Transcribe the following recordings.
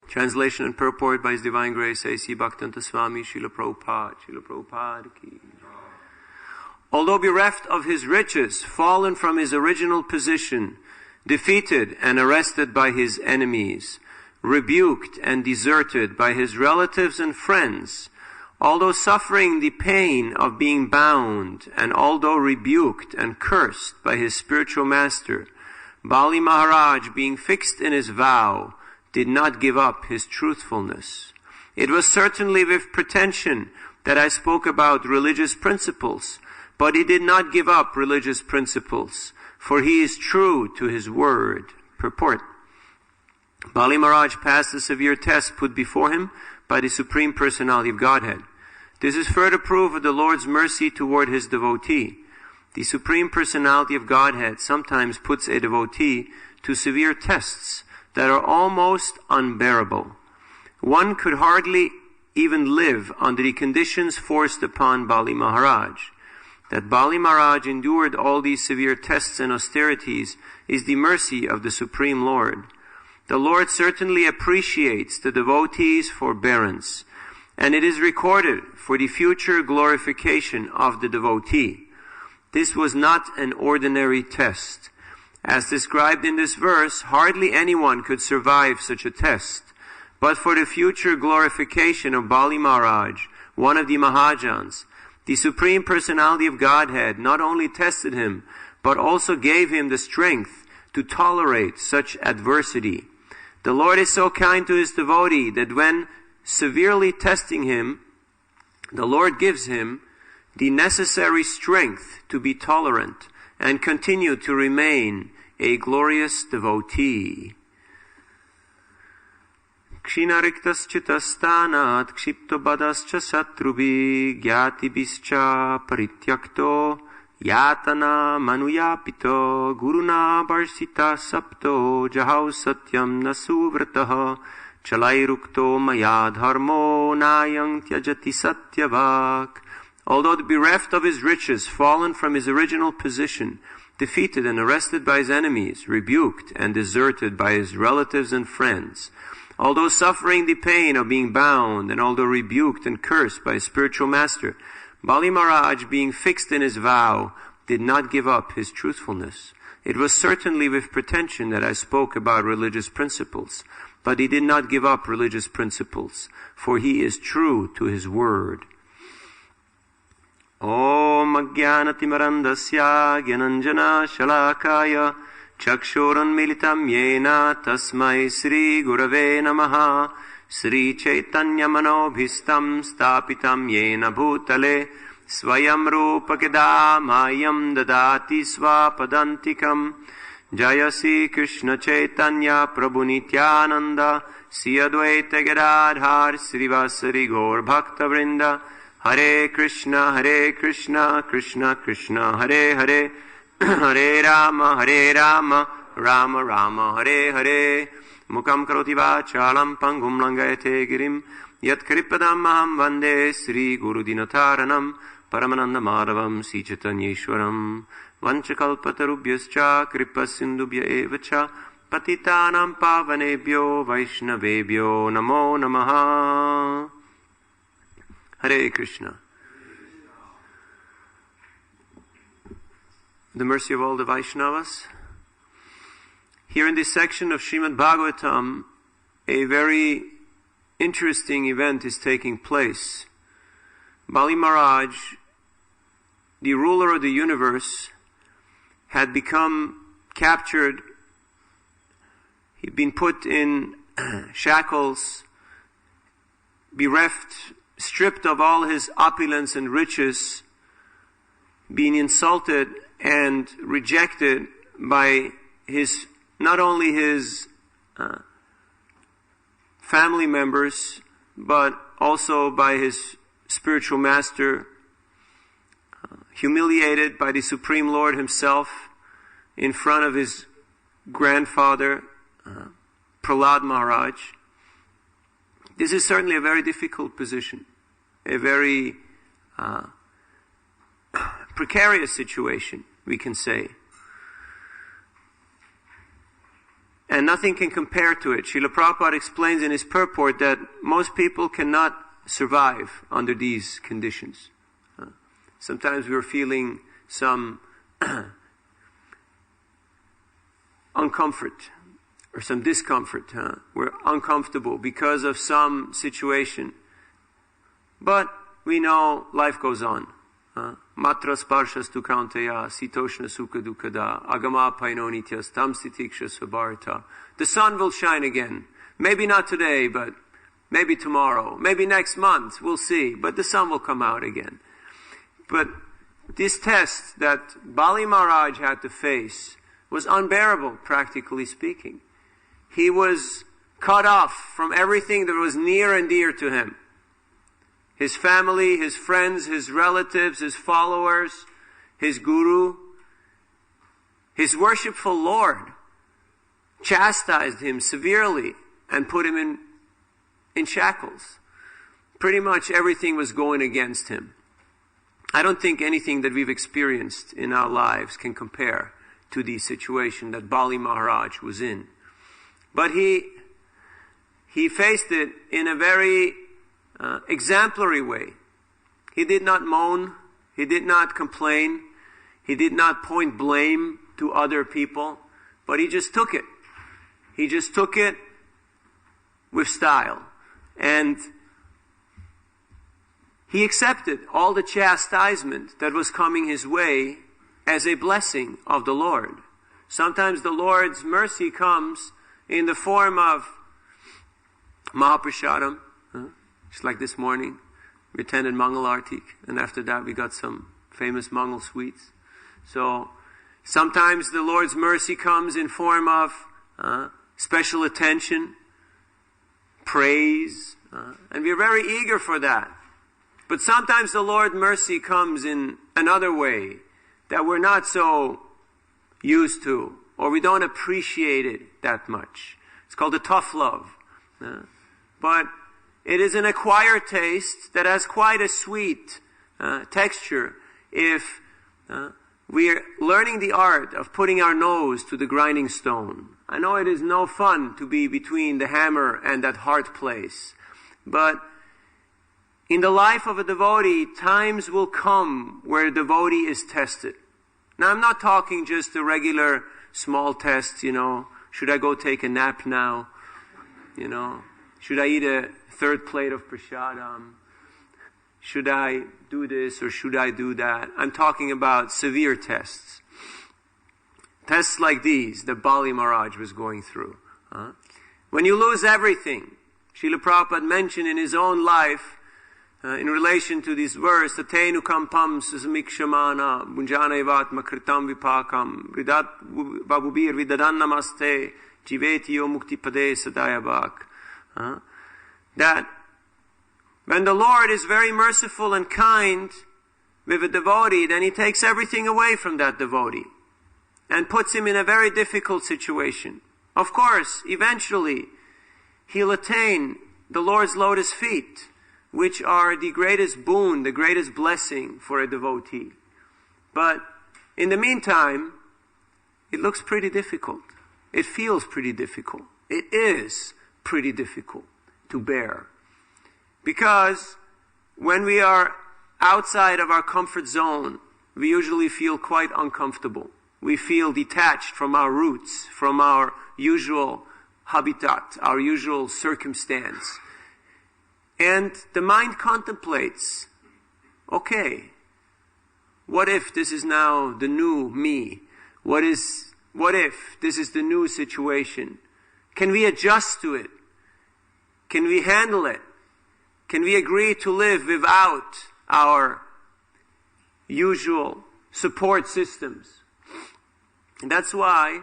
Translation and purport by His Divine Grace A.C. Bhaktivinoda Swami Srila Prabhupada. Srila Prabhupada ki. Although bereft of his riches, fallen from his original position, defeated and arrested by his enemies, rebuked and deserted by his relatives and friends, although suffering the pain of being bound, and although rebuked and cursed by his spiritual master, Bali Maharaj, being fixed in his vow, did not give up his truthfulness. It was certainly with pretension that I spoke about religious principles, but he did not give up religious principles, for he is true to his word. Purport. Bali Maharaj passed the severe test put before him by the Supreme Personality of Godhead. This is further proof of the Lord's mercy toward his devotee. The Supreme Personality of Godhead sometimes puts a devotee to severe tests that are almost unbearable. One could hardly even live under the conditions forced upon Bali Maharaj. That Bali Maharaj endured all these severe tests and austerities is the mercy of the Supreme Lord. The Lord certainly appreciates the devotee's forbearance, and it is recorded for the future glorification of the devotee. This was not an ordinary test. As described in this verse, hardly anyone could survive such a test. But for the future glorification of Bali Maharaj, one of the Mahajans, the Supreme Personality of Godhead not only tested him, but also gave him the strength to tolerate such adversity. The Lord is so kind to his devotee that when severely testing him, the Lord gives him the necessary strength to be tolerant and continue to remain a glorious devotee. Kshinariktaschittastanat kshiptobadascha satrubhi gyatibhischa parityakto yatana manuyapito guruna barsita sapto jahau satyam nasuvratah chalairukto maya dharmo nayang tyajati satyavak. Although bereft of his riches, fallen from his original position, defeated and arrested by his enemies, rebuked and deserted by his relatives and friends, although suffering the pain of being bound, and although rebuked and cursed by his spiritual master, Bali Maharaj, being fixed in his vow, did not give up his truthfulness. It was certainly with pretension that I spoke about religious principles, but he did not give up religious principles, for he is true to his word. Om Ajnanatimarandasya Gyananjana Shalakaya Chakshuran Militam Yena Tasmai Sri Gurave Namaha Sri Chaitanya Manobhistam Stapitam Yena Bhutale Swayam Rupakeda Mayam Dadati Swapadantikam Jaya Sri Krishna Chaitanya Prabhu Nityananda Sri Advaita Gadadhar Srivasari Gaur Bhakta Vrinda Hare Krishna, Krishna Krishna, Hare Hare, Hare Rama, Rama Rama, Hare Hare. Mukam karoti vachalam pangum langayate girim, yat kripadam aham vande Sri Guru Dinataranam, Paramananda Madhavam Sri Chaitanyeshwaram, Vanchakalpatarubhyascha kripasindubhya evacha, Patitanam pavanebhyo vaishnavebhyo namo namaha. Hare Krishna. The mercy of all the Vaishnavas. Here in this section of Srimad Bhagavatam, a very interesting event is taking place. Bali Maharaj, the ruler of the universe, had become captured. He'd been put in shackles, bereft, stripped of all his opulence and riches, being insulted and rejected by not only his family members, but also by his spiritual master, humiliated by the Supreme Lord himself in front of his grandfather, Prahlad Maharaj. This is certainly a very difficult position, a very precarious situation, we can say. and nothing can compare to it. Srila Prabhupada explains in his purport that most people cannot survive under these conditions. Sometimes we're feeling some uncomfort or some discomfort. We're uncomfortable because of some situation. But we know life goes on. Matra sparshastu kaunteya sitoshna sukha dukkada agama painonityas tam sitiksha svabharata. The sun will shine again. Maybe not today, but maybe tomorrow. Maybe next month. We'll see. But the sun will come out again. But this test that Bali Maharaj had to face was unbearable, practically speaking. He was cut off from everything that was near and dear to him. His family, his friends, his relatives, his followers, his guru, his worshipful Lord chastised him severely and put him in shackles. Pretty much everything was going against him. I don't think anything that we've experienced in our lives can compare to the situation that Bali Maharaj was in. But he faced it in a very exemplary way. He did not moan. He did not complain. He did not point blame to other people. But he just took it. He just took it with style. And he accepted all the chastisement that was coming his way as a blessing of the Lord. Sometimes the Lord's mercy comes in the form of Mahaprasadam. Just like this morning, we attended Mangal Artik, and after that we got some famous Mangal sweets. So sometimes the Lord's mercy comes in form of special attention, praise, and we're very eager for that. But sometimes the Lord's mercy comes in another way that we're not so used to, or we don't appreciate it that much. It's called a tough love. But it is an acquired taste that has quite a sweet texture if we are learning the art of putting our nose to the grinding stone. I know it is no fun to be between the hammer and that hard place, but in the life of a devotee, times will come where a devotee is tested. Now, I'm not talking just a regular small test, should I go take a nap now? Should I eat a third plate of prasadam? Should I do this or should I do that? I'm talking about severe tests. Tests like these that Bali Maharaj was going through. When you lose everything, Srila Prabhupada mentioned in his own life, in relation to this verse, Tatenu kampam susamikshamana bunjana makritam vipakam ridat babubir vidadan namaste jivetiyo muktipade sadayabak. That when the Lord is very merciful and kind with a devotee, then He takes everything away from that devotee and puts him in a very difficult situation. Of course, eventually, he'll attain the Lord's lotus feet, which are the greatest boon, the greatest blessing for a devotee. But in the meantime, it looks pretty difficult. It feels pretty difficult. It is pretty difficult to bear. Because when we are outside of our comfort zone, we usually feel quite uncomfortable. We feel detached from our roots, from our usual habitat, our usual circumstance. And the mind contemplates, okay, what if this is now the new me? What if this is the new situation? Can we adjust to it? Can we handle it? Can we agree to live without our usual support systems? And that's why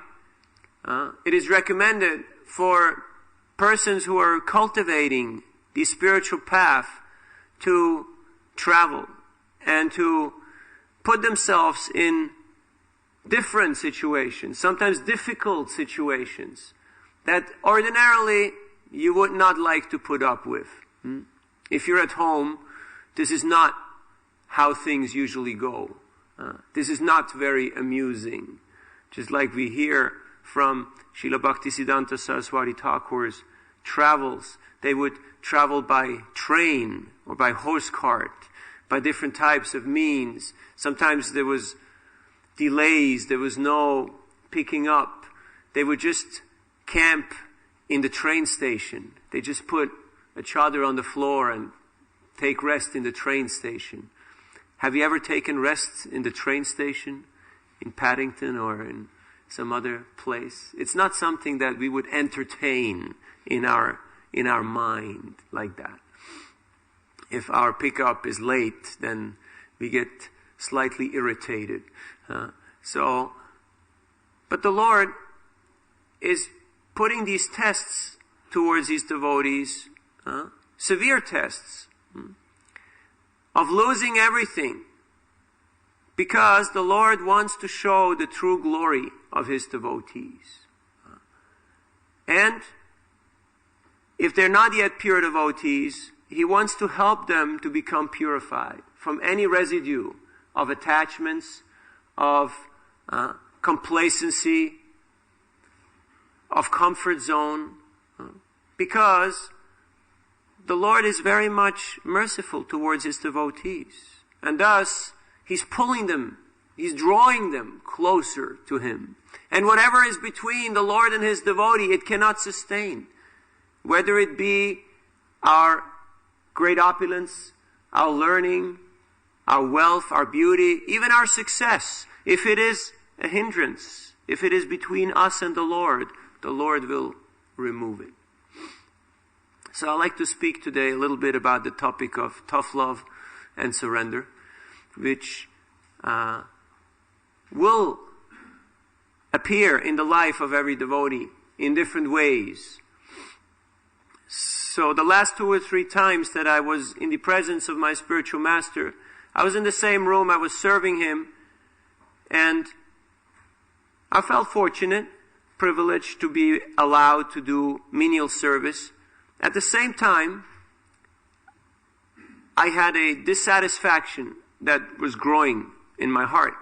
it is recommended for persons who are cultivating the spiritual path to travel and to put themselves in different situations, sometimes difficult situations, that ordinarily you would not like to put up with. If you're at home, this is not how things usually go. This is not very amusing. Just like we hear from Srila Bhaktisiddhanta Saraswati Thakur's travels. They would travel by train or by horse cart, by different types of means. Sometimes there was delays, there was no picking up. They would just camp in the train station. They just put a chadar on the floor and take rest in the train station. Have you ever taken rest in the train station in Paddington or in some other place? It's not something that we would entertain in our mind like that. If our pickup is late, then we get slightly irritated. But the Lord is putting these tests towards His devotees, severe tests, of losing everything, because the Lord wants to show the true glory of His devotees. And if they're not yet pure devotees, He wants to help them to become purified from any residue of attachments, of complacency, of comfort zone, because the Lord is very much merciful towards His devotees. And thus, He's pulling them, He's drawing them closer to Him. And whatever is between the Lord and His devotee, it cannot sustain. Whether it be our great opulence, our learning, our wealth, our beauty, even our success. If it is a hindrance, if it is between us and the Lord will remove it. So I'd like to speak today a little bit about the topic of tough love and surrender, which will appear in the life of every devotee in different ways. So the last 2 or 3 times that I was in the presence of my spiritual master, I was in the same room, I was serving him, and I felt fortunate, privileged to be allowed to do menial service. At the same time, I had a dissatisfaction that was growing in my heart,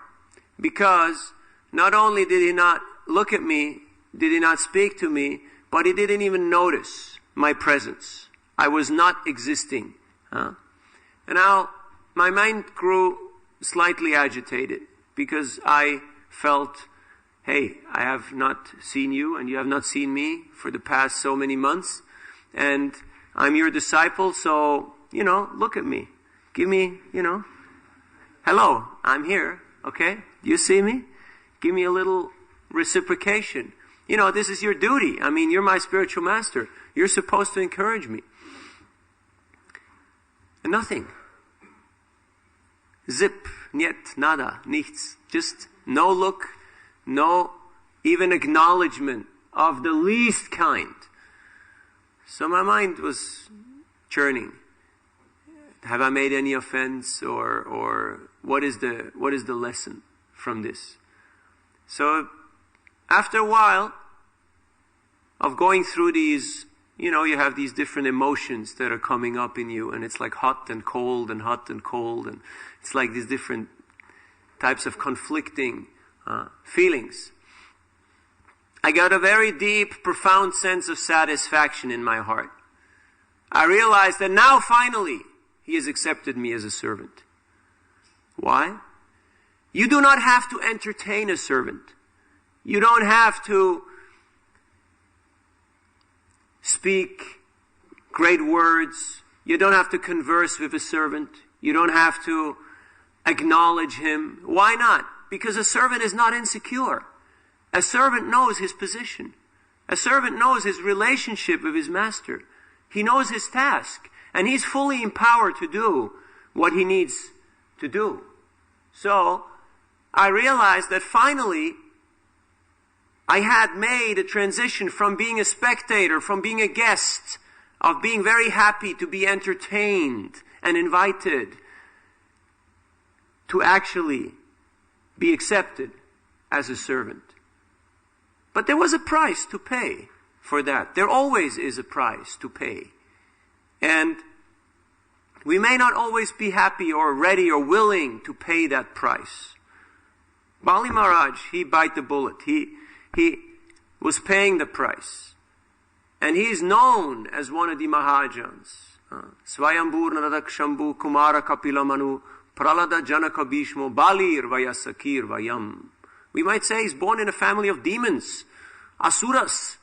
because not only did he not look at me, did he not speak to me, but he didn't even notice my presence. I was not existing. And now my mind grew slightly agitated, because I felt, hey, I have not seen you and you have not seen me for the past so many months, and I'm your disciple, so, look at me. Give me, hello, I'm here, okay? Do you see me? Give me a little reciprocation. This is your duty. You're my spiritual master. You're supposed to encourage me. And nothing. Zip, niet, nada, nichts. Just no look, no even acknowledgement of the least kind. So my mind was churning. Have I made any offense, or what is the lesson from this? So after a while of going through these, you have these different emotions that are coming up in you, and it's like hot and cold and hot and cold, and it's like these different types of conflicting feelings. I got a very deep, profound sense of satisfaction in my heart. I realized that now finally he has accepted me as a servant. Why? You do not have to entertain a servant. You don't have to speak great words. You don't have to converse with a servant. You don't have to acknowledge him. Why not? Because a servant is not insecure. A servant knows his position. A servant knows his relationship with his master. He knows his task, and he's fully empowered to do what he needs to do. So I realized that finally I had made a transition from being a spectator, from being a guest, of being very happy to be entertained and invited, to actually be accepted as a servant. But there was a price to pay for that. There always is a price to pay. And we may not always be happy or ready or willing to pay that price. Bali Maharaj, he bite the bullet. He was paying the price. And he's known as one of the Mahajans. Swayambur Naradak Shambhu Kumara Kapila Manu Pralada Janaka Bhishmo Balir Vayasakir Vayam. We might say he's born in a family of demons, Asuras.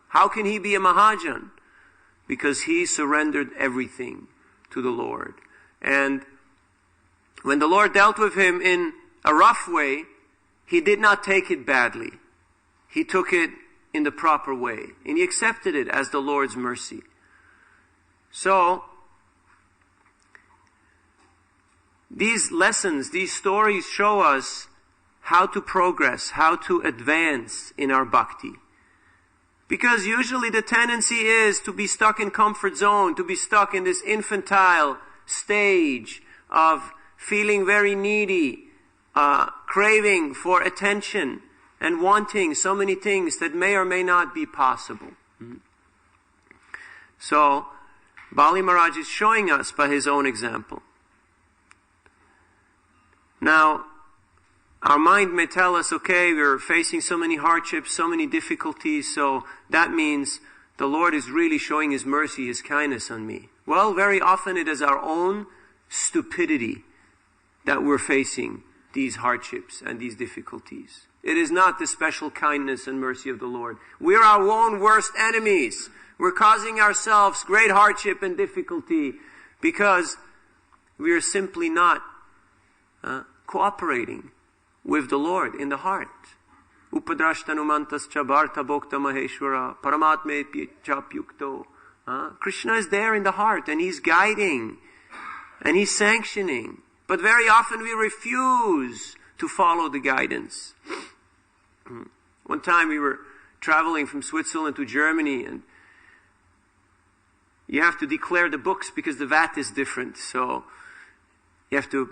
How can he be a Mahajan? Because he surrendered everything to the Lord. And when the Lord dealt with him in a rough way, he did not take it badly. He took it in the proper way. And he accepted it as the Lord's mercy. So, these lessons, these stories show us how to progress, how to advance in our bhakti. Because usually the tendency is to be stuck in comfort zone, to be stuck in this infantile stage of feeling very needy, craving for attention, and wanting so many things that may or may not be possible. So, Bali Maharaj is showing us by his own example. Now, our mind may tell us, okay, we're facing so many hardships, so many difficulties, so that means the Lord is really showing His mercy, His kindness on me. Well, very often it is our own stupidity that we're facing these hardships and these difficulties. It is not the special kindness and mercy of the Lord. We're our own worst enemies. We're causing ourselves great hardship and difficulty because we are simply not cooperating with the Lord in the heart. Upadrashtanumantas chabarta bhokta maheshwara paramatme chapyukto. Krishna is there in the heart and He's guiding and He's sanctioning. But very often we refuse to follow the guidance. One time we were traveling from Switzerland to Germany, and you have to declare the books because the VAT is different. So you have to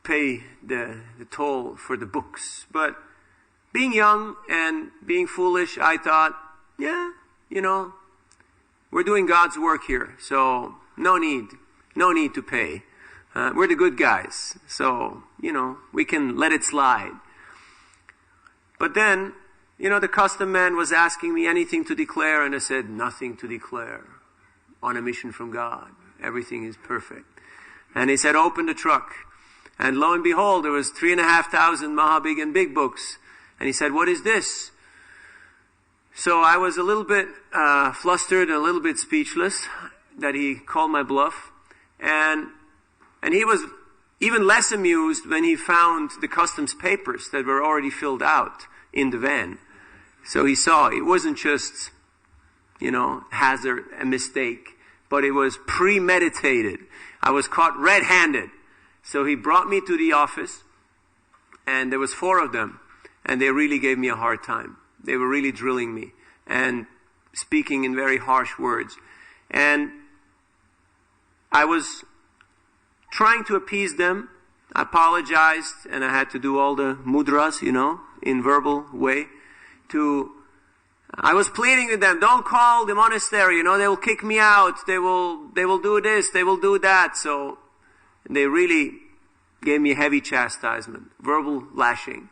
pay the toll for the books. But being young and being foolish, I thought, yeah, we're doing God's work here, so no need to pay. We're the good guys, so, we can let it slide. But then, the custom man was asking me anything to declare, and I said, nothing to declare. On a mission from God. Everything is perfect. And he said, open the truck. And lo and behold, there was 3,500 Mahabig and big books. And he said, what is this? So I was a little bit flustered and a little bit speechless that he called my bluff. And he was even less amused when he found the customs papers that were already filled out in the van. So he saw it wasn't just, hazard, a mistake, but it was premeditated. I was caught red-handed. So he brought me to the office, and there was 4 of them, and they really gave me a hard time. They were really drilling me and speaking in very harsh words. And I was trying to appease them. I apologized, and I had to do all the mudras, in verbal way. I was pleading with them, don't call the monastery, they will kick me out, they will do this, they will do that. So they really gave me heavy chastisement, verbal lashing.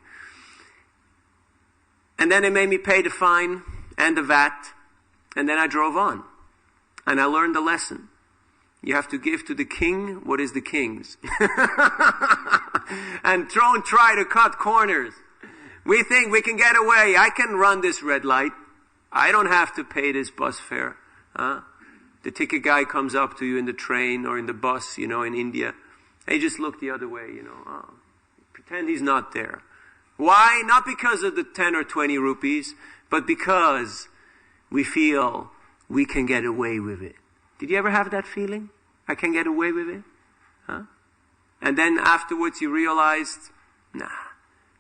And then they made me pay the fine and the VAT, and then I drove on. And I learned the lesson. You have to give to the king what is the king's. And don't try to cut corners. We think we can get away. I can run this red light. I don't have to pay this bus fare. The ticket guy comes up to you in the train or in the bus, in India. They just look the other way, pretend he's not there. Why? Not because of the 10 or 20 rupees, but because we feel we can get away with it. Did you ever have that feeling? I can get away with it? And then afterwards you realized,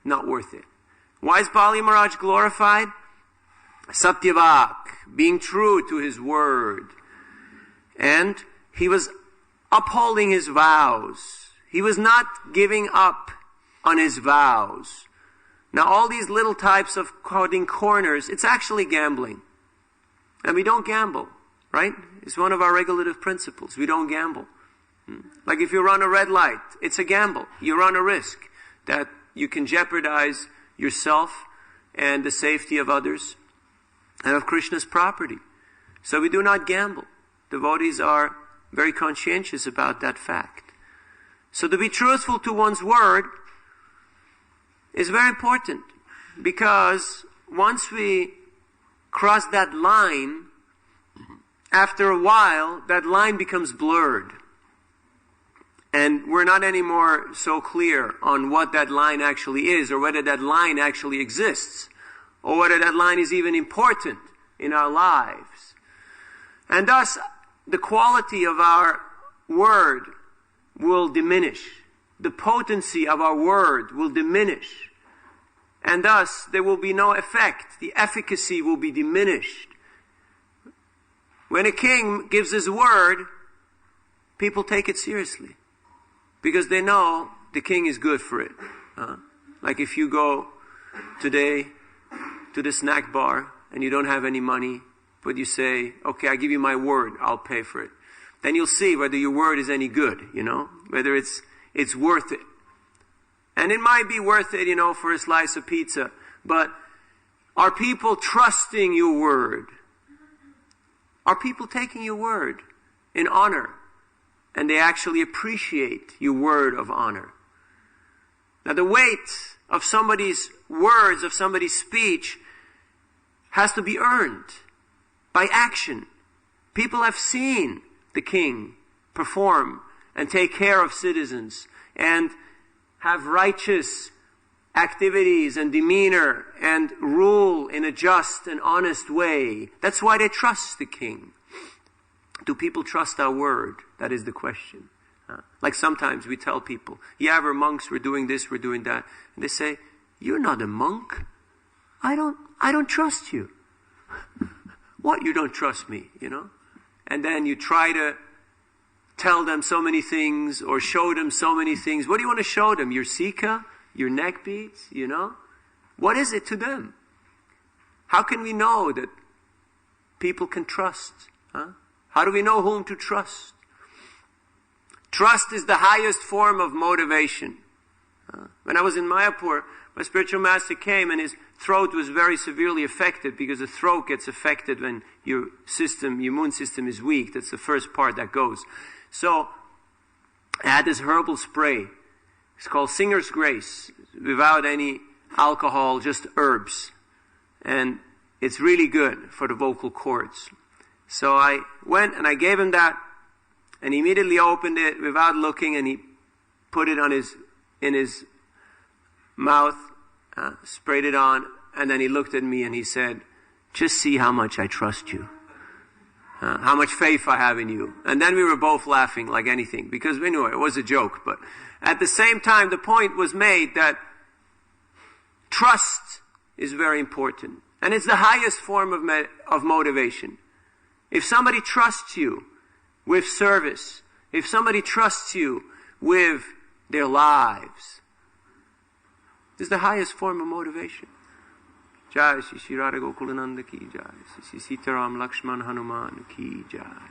not worth it. Why is Bali Maharaj glorified? Satyavak, being true to his word. And he was upholding his vows. He was not giving up on his vows. Now all these little types of cutting corners, it's actually gambling. And we don't gamble, right? It's one of our regulative principles. We don't gamble. Like if you run a red light, it's a gamble. You run a risk that you can jeopardize yourself and the safety of others. and of Krishna's property. So we do not gamble. Devotees are very conscientious about that fact. So to be truthful to one's word is very important, because once we cross that line, after a while, that line becomes blurred. And we're not anymore so clear on what that line actually is, or whether that line actually exists, or whether that line is even important in our lives. And thus, the quality of our word will diminish. The potency of our word will diminish. And thus, there will be no effect. The efficacy will be diminished. When a king gives his word, people take it seriously, because they know the king is good for it. Like if you go today to the snack bar and you don't have any money, but you say, okay, I give you my word, I'll pay for it. Then you'll see whether your word is any good, whether it's worth it. And it might be worth it, for a slice of pizza. But are people trusting your word? Are people taking your word in honor? And they actually appreciate your word of honor. Now the weight of somebody's words, of somebody's speech, has to be earned by action. People have seen the king perform and take care of citizens and have righteous activities and demeanor and rule in a just and honest way. That's why they trust the king. Do people trust our word? That is the question. Like sometimes we tell people, yeah, we're monks, we're doing this, we're doing that. And they say, you're not a monk. I don't trust you. What, you don't trust me, And then you try to tell them so many things or show them so many things. What do you want to show them? Your sika? Your neck beads? What is it to them? How can we know that people can trust? How do we know whom to trust? Trust is the highest form of motivation. When I was in Mayapur, my spiritual master came and his throat was very severely affected, because the throat gets affected when your immune system is weak. That's the first part that goes. So I had this herbal spray. It's called Singer's Grace, without any alcohol, just herbs. And it's really good for the vocal cords. So I went and I gave him that, and he immediately opened it without looking, and he put it in his mouth, sprayed it on, and then he looked at me and he said, just see how much I trust you. How much faith I have in you. And then we were both laughing like anything, because we knew it was a joke. But at the same time, the point was made that trust is very important. And it's the highest form of motivation. If somebody trusts you with service, if somebody trusts you with their lives, it's the highest form of motivation. Jai Shri Shri Radha Gokulananda ki jai. Shri Sitaram Lakshman Hanuman ki jai.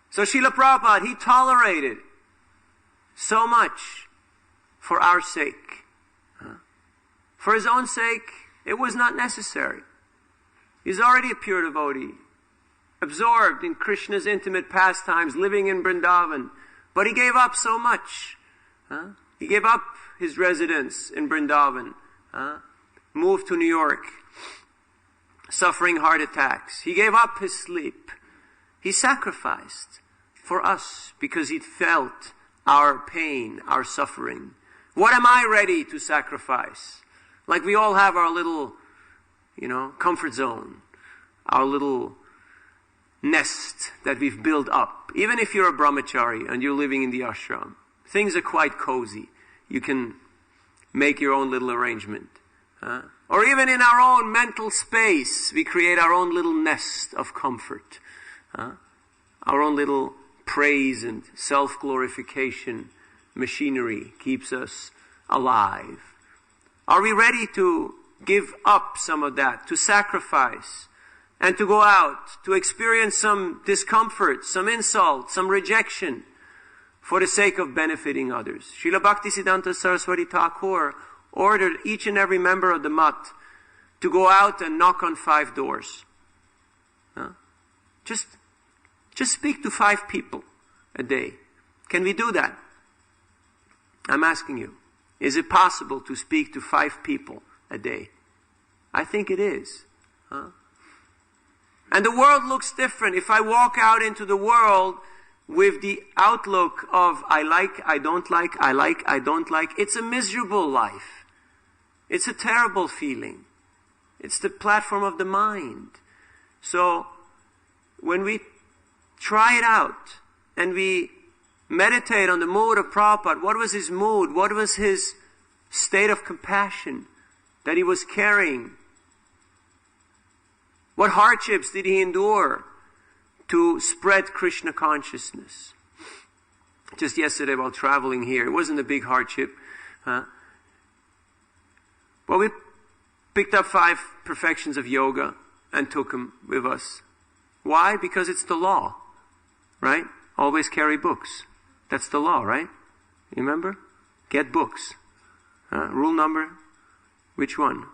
So Srila Prabhupada, he tolerated so much for our sake. For his own sake, it was not necessary. He's already a pure devotee, absorbed in Krishna's intimate pastimes, living in Vrindavan. But he gave up so much. He gave up his residence in Vrindavan, moved to New York, suffering heart attacks. He gave up his sleep. He sacrificed for us because he felt our pain, our suffering. What am I ready to sacrifice? Like we all have our little, comfort zone, our little nest that we've built up. Even if you're a brahmachari and you're living in the ashram, things are quite cozy. You can make your own little arrangement. Or even in our own mental space, we create our own little nest of comfort. Our own little praise and self-glorification machinery keeps us alive. Are we ready to give up some of that, to sacrifice, and to go out, to experience some discomfort, some insult, some rejection, for the sake of benefiting others? Srila Bhaktisiddhanta Saraswati Thakur ordered each and every member of the Mat to go out and knock on 5 doors. Huh? Just speak to 5 people a day. Can we do that? I'm asking you. Is it possible to speak to 5 people a day? I think it is. Huh? And the world looks different. If I walk out into the world with the outlook of I like, I don't like, I like, I don't like, it's a miserable life. It's a terrible feeling. It's the platform of the mind. So when we try it out and we meditate on the mood of Prabhupada, what was his mood? What was his state of compassion that he was carrying? What hardships did he endure to spread Krishna consciousness? Just yesterday while traveling here, it wasn't a big hardship. Well, we picked up 5 perfections of yoga and took them with us. Why? Because it's the law, right? Always carry books. That's the law, right? You remember? Get books. Rule number, which one?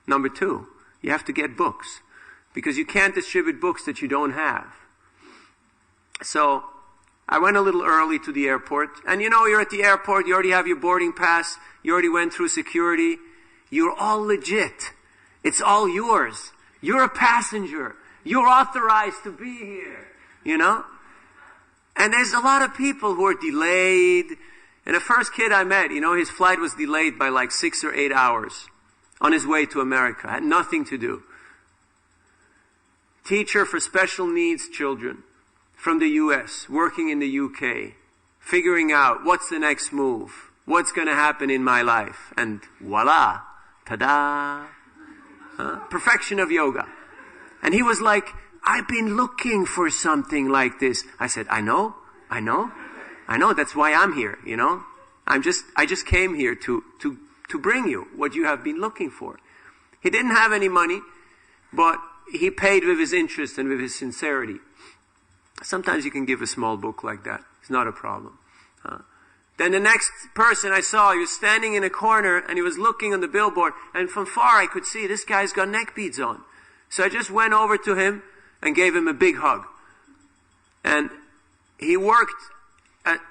Number 2, you have to get books. Because you can't distribute books that you don't have. So, I went a little early to the airport. And you know, you're at the airport, you already have your boarding pass, you already went through security. You're all legit. It's all yours. You're a passenger. You're authorized to be here. You know? And there's a lot of people who are delayed. And the first kid I met, you know, his flight was delayed by like 6 or 8 hours on his way to America. Had nothing to do. Teacher for special needs children from the US, working in the UK, figuring out what's the next move, what's going to happen in my life. And voila, ta-da, perfection of yoga. And he was like, I've been looking for something like this. I said, I know, that's why I'm here, you know. I just came here to bring you what you have been looking for. He didn't have any money, but he paid with his interest and with his sincerity. Sometimes you can give a small book like that. It's not a problem. Then the next person I saw, he was standing in a corner and he was looking on the billboard. And from far I could see this guy's got neck beads on. So I just went over to him and gave him a big hug. And he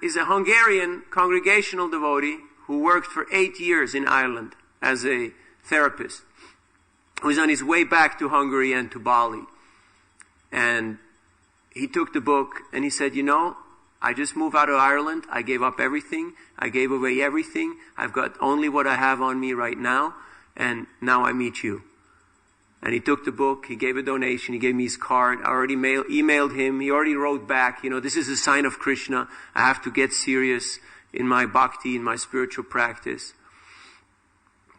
he's a Hungarian congregational devotee who worked for 8 years in Ireland as a therapist. He was on his way back to Hungary and to Bali. And he took the book and he said, you know, I just moved out of Ireland. I gave up everything. I gave away everything. I've got only what I have on me right now. And now I meet you. And he took the book. He gave a donation. He gave me his card. I already emailed him. He already wrote back, you know, this is a sign of Krishna. I have to get serious in my bhakti, in my spiritual practice.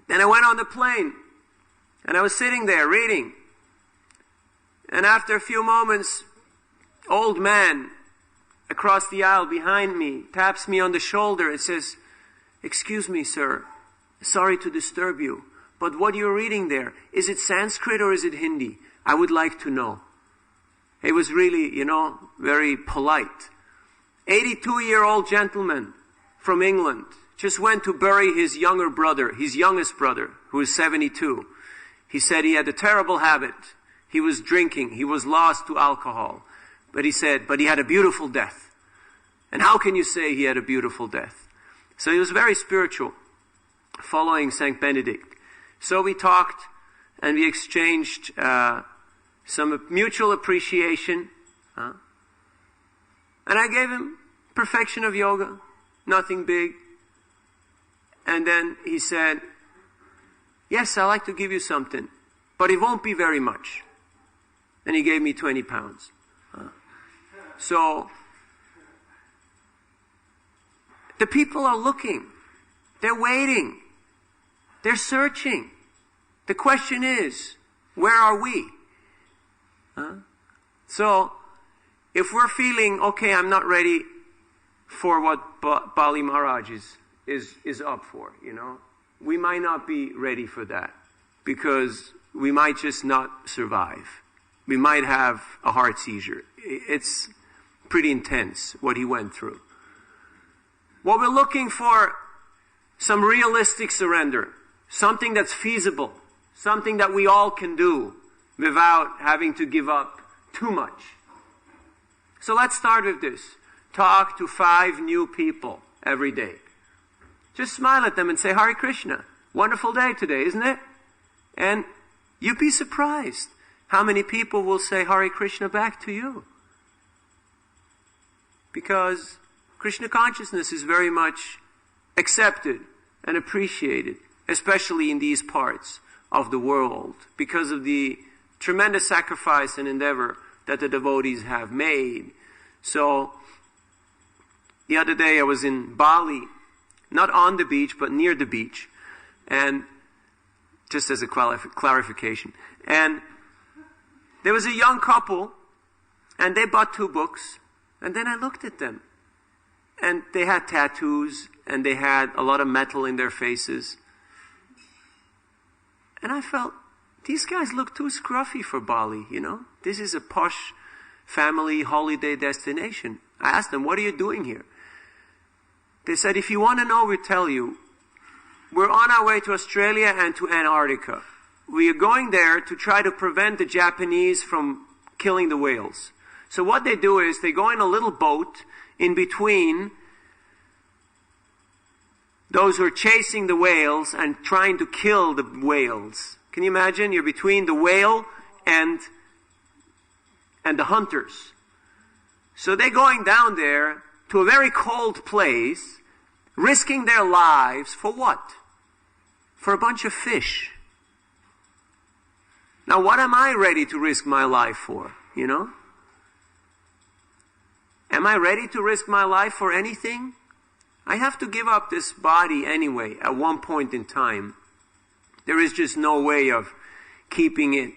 Then I went on the plane. And I was sitting there reading. And after a few moments, old man across the aisle behind me taps me on the shoulder and says, excuse me, sir, sorry to disturb you, but what you're reading there, is it Sanskrit or is it Hindi? I would like to know. He was really, you know, very polite. 82-year-old gentleman from England just went to bury his younger brother, his youngest brother, who is 72. He said he had a terrible habit. He was drinking. He was lost to alcohol. But he said, but he had a beautiful death. And how can you say he had a beautiful death? So he was very spiritual, following Saint Benedict. So we talked and we exchanged some mutual appreciation. And I gave him perfection of yoga, nothing big. And then he said, yes, I'd like to give you something, but it won't be very much. And he gave me 20 pounds. So, the people are looking. They're waiting. They're searching. The question is, where are we? So, if we're feeling, okay, I'm not ready for what Bali Maharaj is up for, you know, we might not be ready for that because we might just not survive. We might have a heart seizure. It's pretty intense what he went through. What we're looking for, some realistic surrender, something that's feasible, Something that we all can do without having to give up too much. So let's start with this. Talk to 5 new people every day. Just smile at them and say, Hare Krishna. Wonderful day today, isn't it? And you'd be surprised how many people will say Hare Krishna back to you. Because Krishna consciousness is very much accepted and appreciated, especially in these parts of the world, because of the tremendous sacrifice and endeavor that the devotees have made. So, the other day I was in Bali, not on the beach, but near the beach, and just as a clarification. And there was a young couple, and they bought 2 books, and then I looked at them. And they had tattoos, and they had a lot of metal in their faces. And I felt, these guys look too scruffy for Bali, you know. This is a posh family holiday destination. I asked them, what are you doing here? They said, if you want to know, we'll tell you. We're on our way to Australia and to Antarctica. We are going there to try to prevent the Japanese from killing the whales. So what they do is they go in a little boat in between those who are chasing the whales and trying to kill the whales. Can you imagine? You're between the whale and the hunters. So they're going down there to a very cold place, risking their lives for what? For a bunch of fish. Now what am I ready to risk my life for, you know? Am I ready to risk my life for anything? I have to give up this body anyway at one point in time. There is just no way of keeping it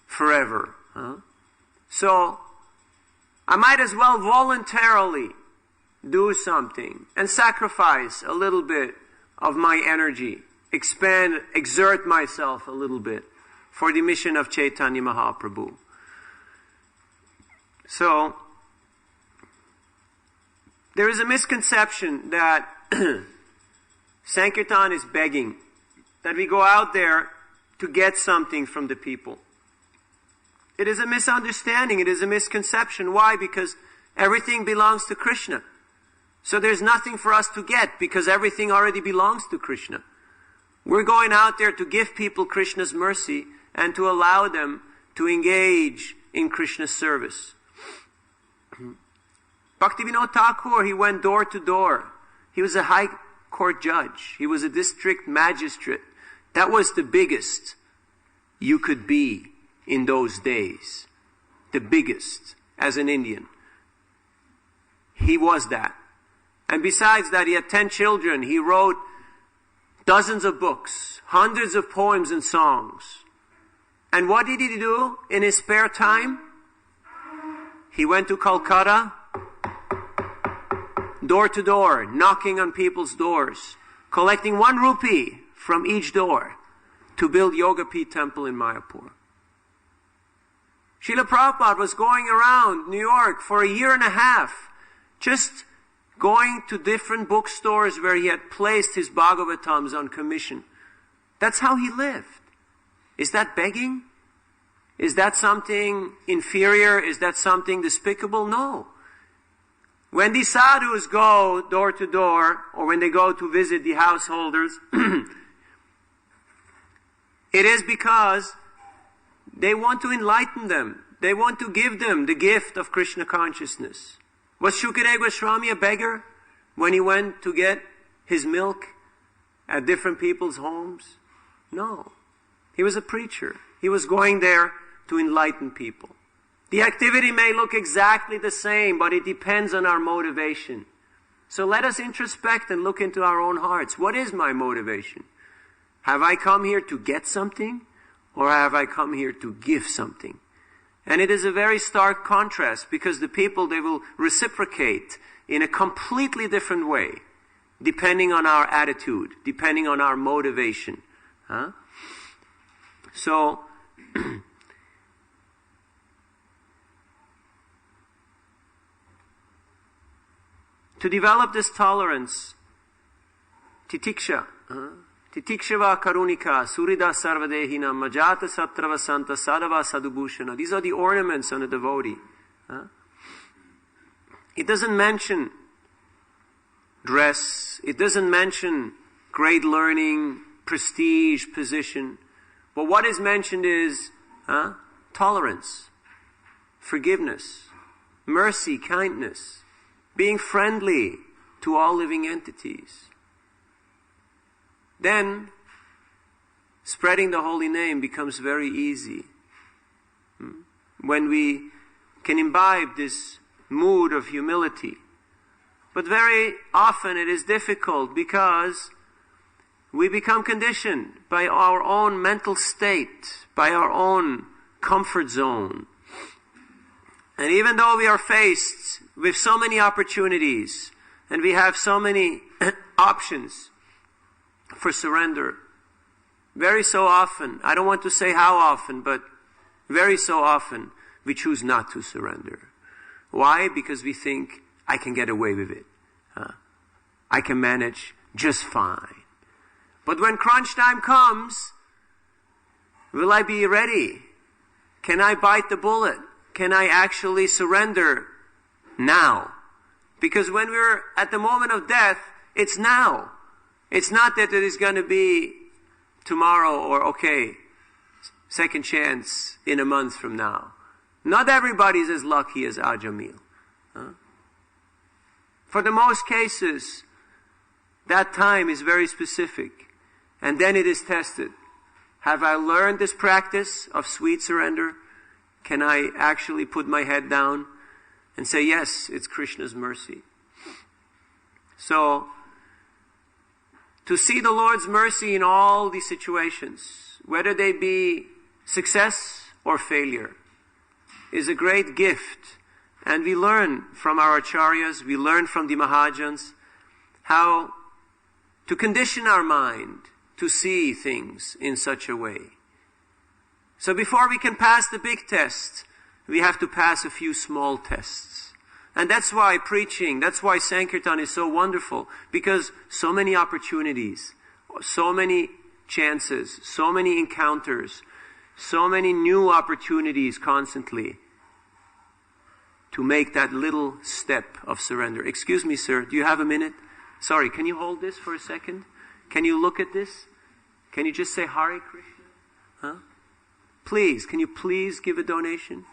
forever. Huh? So, I might as well voluntarily do something and sacrifice a little bit of my energy, exert myself a little bit for the mission of Chaitanya Mahaprabhu. So, there is a misconception that Sankirtan is begging, that we go out there to get something from the people. It is a misunderstanding, it is a misconception. Why? Because everything belongs to Krishna. So there's nothing for us to get because everything already belongs to Krishna. We're going out there to give people Krishna's mercy and to allow them to engage in Krishna's service. Bhaktivinoda Thakur, he went door to door. He was a high court judge. He was a district magistrate. That was the biggest you could be in those days. The biggest as an Indian. He was that. And besides that, he had 10 children. He wrote dozens of books, hundreds of poems and songs. And what did he do in his spare time? He went to Calcutta, door to door, knocking on people's doors, collecting 1 rupee from each door to build Yogapeeth Temple in Mayapur. Srila Prabhupada was going around New York for a year and a half, just going to different bookstores where he had placed his Bhagavatams on commission. That's how he lived. Is that begging? Is that something inferior? Is that something despicable? No. When these sadhus go door to door, or when they go to visit the householders, it is because they want to enlighten them. They want to give them the gift of Krishna consciousness. Was Shukadeva Goswami a beggar when he went to get his milk at different people's homes? No. He was a preacher. He was going there to enlighten people. The activity may look exactly the same, but it depends on our motivation. So let us introspect and look into our own hearts. What is my motivation? Have I come here to get something, or have I come here to give something? And it is a very stark contrast, because the people, they will reciprocate in a completely different way, depending on our attitude, depending on our motivation. Huh? So, to develop this tolerance, titiksha, Titikshava Karunika, Surida Sarvadehina, Majata Satrava Santa, Sadava Sadubhushana. These are the ornaments on a devotee. It doesn't mention dress. It doesn't mention great learning, prestige, position. But what is mentioned is tolerance, forgiveness, mercy, kindness, being friendly to all living entities. Then, spreading the holy name becomes very easy. When we can imbibe this mood of humility. But very often it is difficult because we become conditioned by our own mental state, by our own comfort zone. And even though we are faced with so many opportunities and we have so many options for surrender, very so often, I don't want to say how often, but very so often, we choose not to surrender. Why? Because we think, I can get away with it. I can manage just fine. But when crunch time comes, will I be ready? Can I bite the bullet? Can I actually surrender now? Because when we're at the moment of death, it's now. It's not that it is going to be tomorrow or second chance in a month from now. Not everybody's as lucky as Ajamil. For the most cases, that time is very specific. And then it is tested. Have I learned this practice of sweet surrender? Can I actually put my head down and say, yes, it's Krishna's mercy? So, to see the Lord's mercy in all these situations, whether they be success or failure, is a great gift. And we learn from our acharyas, we learn from the Mahajans, how to condition our mind to see things in such a way. So before we can pass the big test, we have to pass a few small tests. And that's why preaching, that's why Sankirtan is so wonderful, because so many opportunities, so many chances, so many encounters, so many new opportunities constantly to make that little step of surrender. Excuse me, sir, do you have a minute? Sorry, can you hold this for a second? Can you look at this? Can you just say Hare Krishna? Please, can you please give a donation?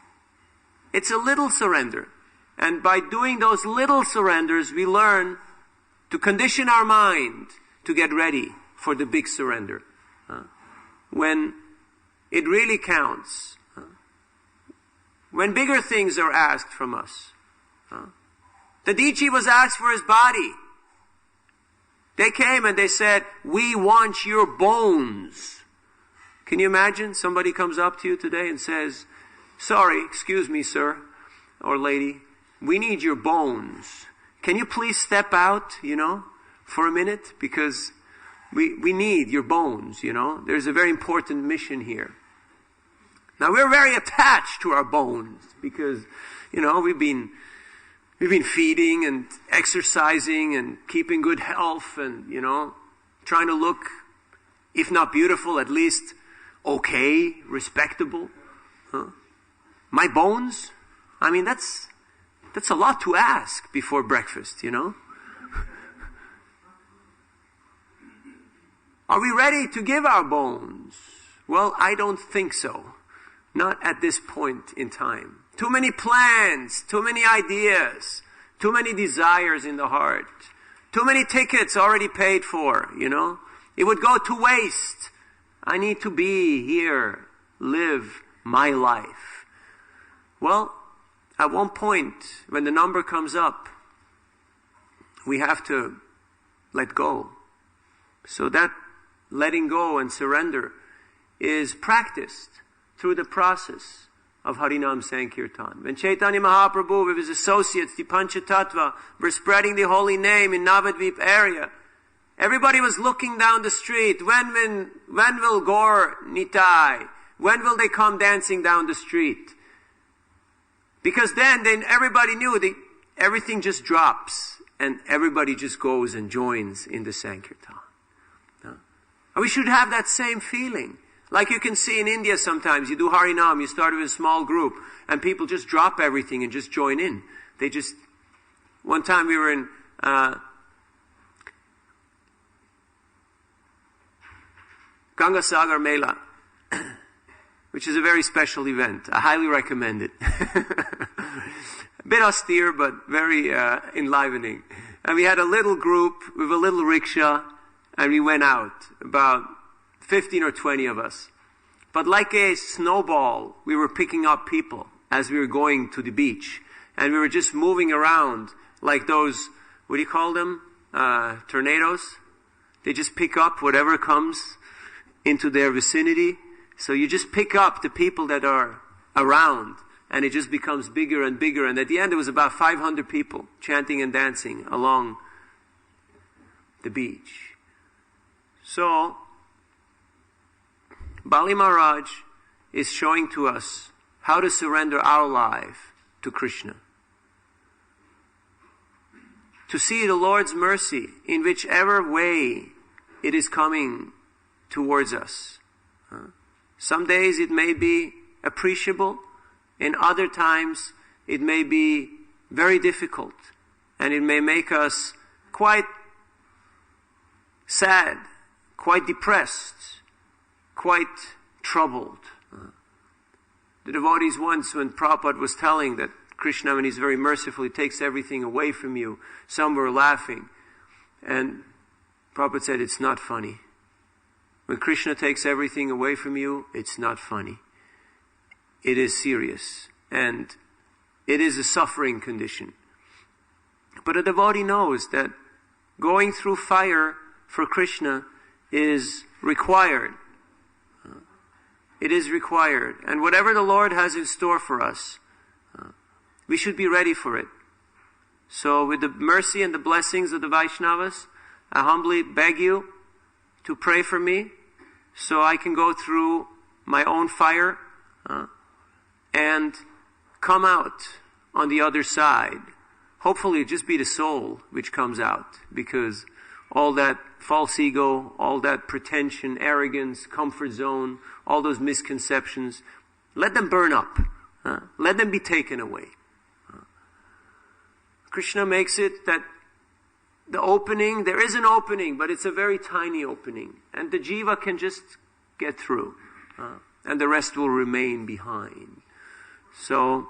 It's a little surrender. And by doing those little surrenders, we learn to condition our mind to get ready for the big surrender. When it really counts. When bigger things are asked from us. The Dichi was asked for his body. They came and they said, we want your bones. Can you imagine? Somebody comes up to you today and says, sorry, excuse me, sir or lady, we need your bones. Can you please step out, for a minute? Because we need your bones, There's a very important mission here. Now we're very attached to our bones because, we've been feeding and exercising and keeping good health and, trying to look, if not beautiful, at least okay, respectable. My bones? I mean, that's a lot to ask before breakfast, Are we ready to give our bones? Well, I don't think so. Not at this point in time. Too many plans, too many ideas, too many desires in the heart, too many tickets already paid for, It would go to waste. I need to be here, live my life. Well, at one point, when the number comes up, we have to let go. So that letting go and surrender is practiced through the process of Harinam Sankirtan. When Chaitanya Mahaprabhu with his associates, the Panchatattva, were spreading the holy name in Navadvip area, everybody was looking down the street. When will Gaur Nitai? When will they come dancing down the street? Because then everybody knew that everything just drops and everybody just goes and joins in the Sankirtan. And we should have that same feeling. Like you can see in India sometimes, you do Harinam, you start with a small group, and people just drop everything and just join in. One time we were in Gangasagar Mela, which is a very special event. I highly recommend it. A bit austere, but very enlivening. And we had a little group with a little rickshaw, and we went out, about 15 or 20 of us. But like a snowball, we were picking up people as we were going to the beach. And we were just moving around like those, what do you call them? Tornadoes. They just pick up whatever comes into their vicinity. So you just pick up the people that are around, and it just becomes bigger and bigger. And at the end, it was about 500 people chanting and dancing along the beach. So, Bali Maharaj is showing to us how to surrender our life to Krishna. To see the Lord's mercy in whichever way it is coming towards us. Some days it may be appreciable, in other times it may be very difficult, and it may make us quite sad, quite depressed, quite troubled. The devotees once, when Prabhupada was telling that Krishna, when He's very merciful, He takes everything away from you, some were laughing. And Prabhupada said, it's not funny. When Krishna takes everything away from you, it's not funny. It is serious. And it is a suffering condition. But a devotee knows that going through fire for Krishna is required. It is required. And whatever the Lord has in store for us, we should be ready for it. So with the mercy and the blessings of the Vaishnavas, I humbly beg you to pray for me so I can go through my own fire and come out on the other side. Hopefully just be the soul which comes out, because all that false ego, all that pretension, arrogance, comfort zone, all those misconceptions, let them burn up. Let them be taken away. Krishna makes it that the opening, there is an opening, but it's a very tiny opening. And the jiva can just get through. And the rest will remain behind. So,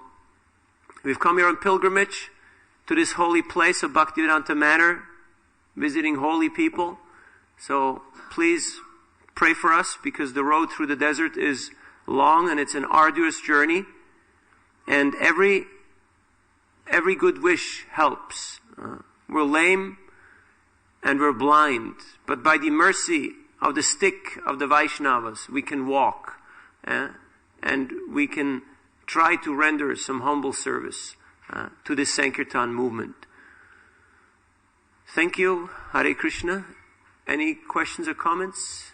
we've come here on pilgrimage to this holy place of Bhaktivedanta Manor, visiting holy people. So, please pray for us, because the road through the desert is long and it's an arduous journey. And every good wish helps. We're lame and we're blind, but by the mercy of the stick of the Vaishnavas, we can walk, and we can try to render some humble service to this Sankirtan movement. Thank you. Hare Krishna. Any questions or comments?